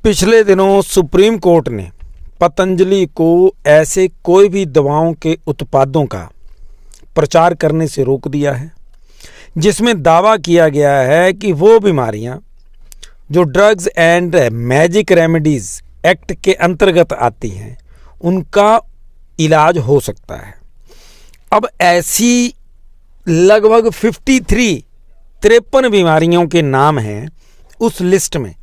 पिछले दिनों supreme court ने पतंजलि को ऐसे कोई भी दवाओं के उत्पादों का प्रचार करने से रोक दिया है जिसमें दावा किया गया है कि वो बीमारियां जो drugs and magic remedies act के अंतर्गत आती हैं उनका इलाज हो सकता है। अब ऐसी लगभग 53 बीमारियों के नाम हैं उस लिस्ट में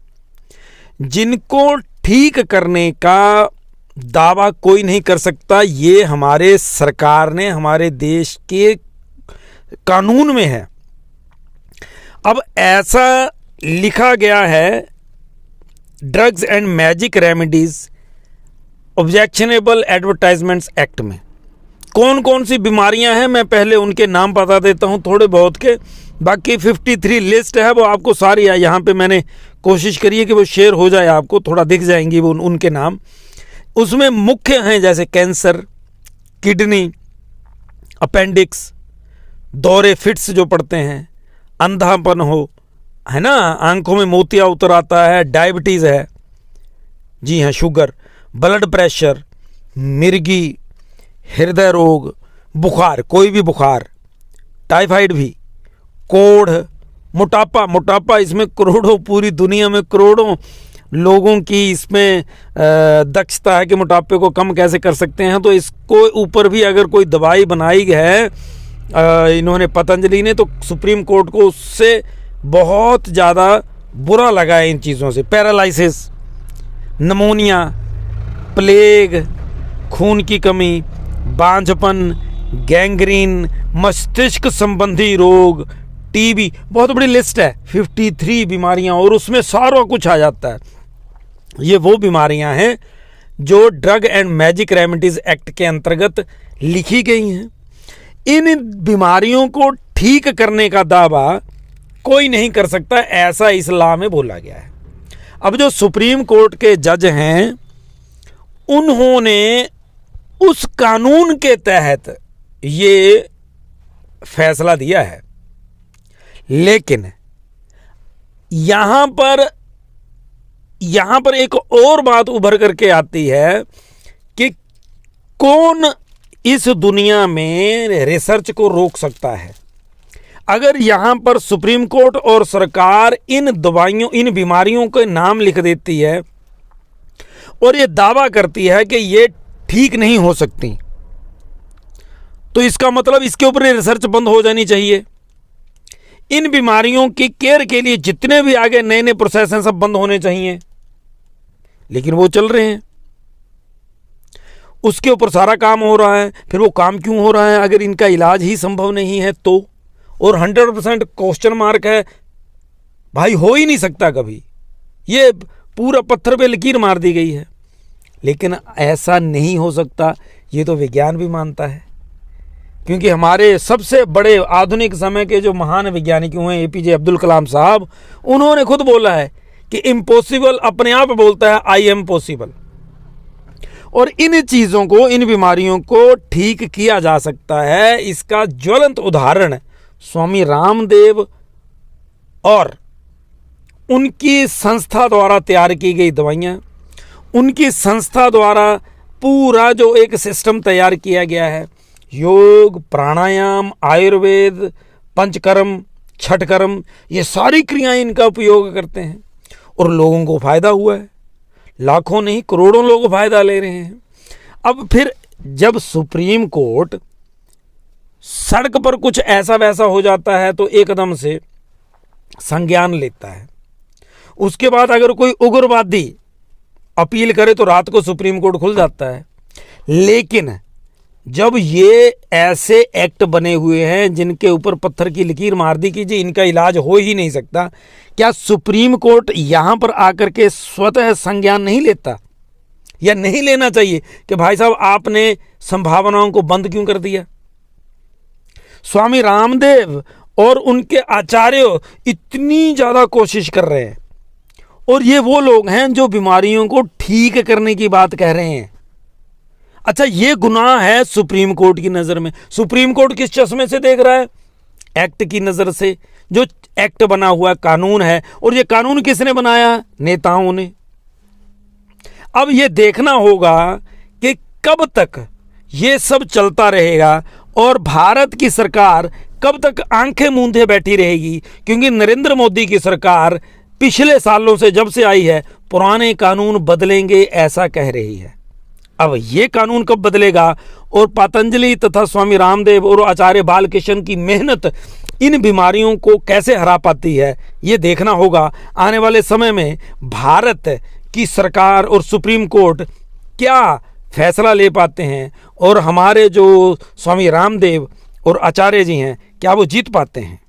जिनको ठीक करने का दावा कोई नहीं कर सकता। ये हमारे सरकार ने हमारे देश के कानून में है। अब ऐसा लिखा गया है drugs and magic remedies objectionable advertisements act में कौन कौन सी बीमारियां हैं, मैं पहले उनके नाम बता देता हूं थोड़े बहुत के। बाकी 53 लिस्ट है वो आपको सारी यहाँ पे मैंने कोशिश करी है कि वो शेयर हो जाए, आपको थोड़ा दिख जाएंगी वो उनके नाम। उसमें मुख्य हैं जैसे कैंसर, किडनी, अपेंडिक्स, दौरे फिट्स जो पड़ते हैं, अंधापन हो, है ना, आंखों में मोतिया उतर आता है, डायबिटीज़ है, जी हाँ, शुगर, ब्लड प्रेशर, मिर्गी, हृदय रोग, बुखार, कोई भी बुखार, टाइफाइड भी, कोढ़, मोटापा इसमें करोड़ों, पूरी दुनिया में करोड़ों लोगों की इसमें दक्षता है कि मोटापे को कम कैसे कर सकते हैं। तो इसको ऊपर भी अगर कोई दवाई बनाई है इन्होंने पतंजलि ने तो सुप्रीम कोर्ट को उससे बहुत ज़्यादा बुरा लगा है इन चीज़ों से। पैरालिसिस, निमोनिया, प्लेग, खून की कमी, बांझपन, गैंग्रीन, मस्तिष्क संबंधी रोग, टीबी, बहुत बड़ी लिस्ट है 53 बीमारियां और उसमें सारा कुछ आ जाता है। ये वो बीमारियां हैं जो drug and magic remedies act के अंतर्गत लिखी गई हैं। इन बीमारियों को ठीक करने का दावा कोई नहीं कर सकता, ऐसा इस्लाम में बोला गया है। अब जो सुप्रीम कोर्ट के जज हैं उन्होंने उस कानून के तहत ये फैसला दिया है, लेकिन यहां पर एक और बात उभर करके आती है कि कौन इस दुनिया में रिसर्च को रोक सकता है। अगर यहां पर सुप्रीम कोर्ट और सरकार इन दवाइयों, इन बीमारियों के नाम लिख देती है और ये दावा करती है कि ये ठीक नहीं हो सकती, तो इसका मतलब इसके ऊपर रिसर्च बंद हो जानी चाहिए। इन बीमारियों की केयर के लिए जितने भी आगे नए नए प्रोसेस हैं सब बंद होने चाहिए, लेकिन वो चल रहे हैं, उसके ऊपर सारा काम हो रहा है। फिर वो काम क्यों हो रहा है अगर इनका इलाज ही संभव नहीं है तो? और 100% क्वेश्चन मार्क है भाई, हो ही नहीं सकता कभी, ये पूरा पत्थर पे लकीर मार दी गई है। लेकिन ऐसा नहीं हो सकता, ये तो विज्ञान भी मानता है, क्योंकि हमारे सबसे बड़े आधुनिक समय के जो महान वैज्ञानिक हुए एपीजे अब्दुल कलाम साहब, उन्होंने खुद बोला है कि इम्पॉसिबल अपने आप बोलता है आई एम पॉसिबल। और इन चीज़ों को, इन बीमारियों को ठीक किया जा सकता है। इसका ज्वलंत उदाहरण स्वामी रामदेव और उनकी संस्था द्वारा तैयार की गई दवाइयाँ, उनकी संस्था द्वारा पूरा जो एक सिस्टम तैयार किया गया है, योग, प्राणायाम, आयुर्वेद, पंचकर्म, छठकर्म, ये सारी क्रियाएं इनका उपयोग करते हैं और लोगों को फायदा हुआ है। लाखों नहीं करोड़ों लोग फायदा ले रहे हैं। अब फिर जब सुप्रीम कोर्ट सड़क पर कुछ ऐसा वैसा हो जाता है तो एकदम से संज्ञान लेता है। उसके बाद अगर कोई उग्रवादी अपील करे तो रात को सुप्रीम कोर्ट खुल जाता है। लेकिन जब ये ऐसे एक्ट बने हुए हैं जिनके ऊपर पत्थर की लकीर मार दी कि जी इनका इलाज हो ही नहीं सकता, क्या सुप्रीम कोर्ट यहां पर आकर के स्वतः संज्ञान नहीं लेता? या नहीं लेना चाहिए कि भाई साहब आपने संभावनाओं को बंद क्यों कर दिया? स्वामी रामदेव और उनके आचार्य इतनी ज्यादा कोशिश कर रहे हैं और ये वो लोग हैं जो बीमारियों को ठीक करने की बात कह रहे हैं। अच्छा, ये गुनाह है सुप्रीम कोर्ट की नजर में। सुप्रीम कोर्ट किस चश्मे से देख रहा है? एक्ट की नजर से। जो एक्ट बना हुआ कानून है, और ये कानून किसने बनाया? नेताओं ने। अब ये देखना होगा कि कब तक ये सब चलता रहेगा और भारत की सरकार कब तक आंखें मूंदे बैठी रहेगी, क्योंकि नरेंद्र मोदी की सरकार पिछले सालों से जब से आई है पुराने कानून बदलेंगे ऐसा कह रही है। अब ये कानून कब बदलेगा और पतंजलि तथा स्वामी रामदेव और आचार्य बालकृष्ण की मेहनत इन बीमारियों को कैसे हरा पाती है, ये देखना होगा। आने वाले समय में भारत की सरकार और सुप्रीम कोर्ट क्या फैसला ले पाते हैं और हमारे जो स्वामी रामदेव और आचार्य जी हैं क्या वो जीत पाते हैं।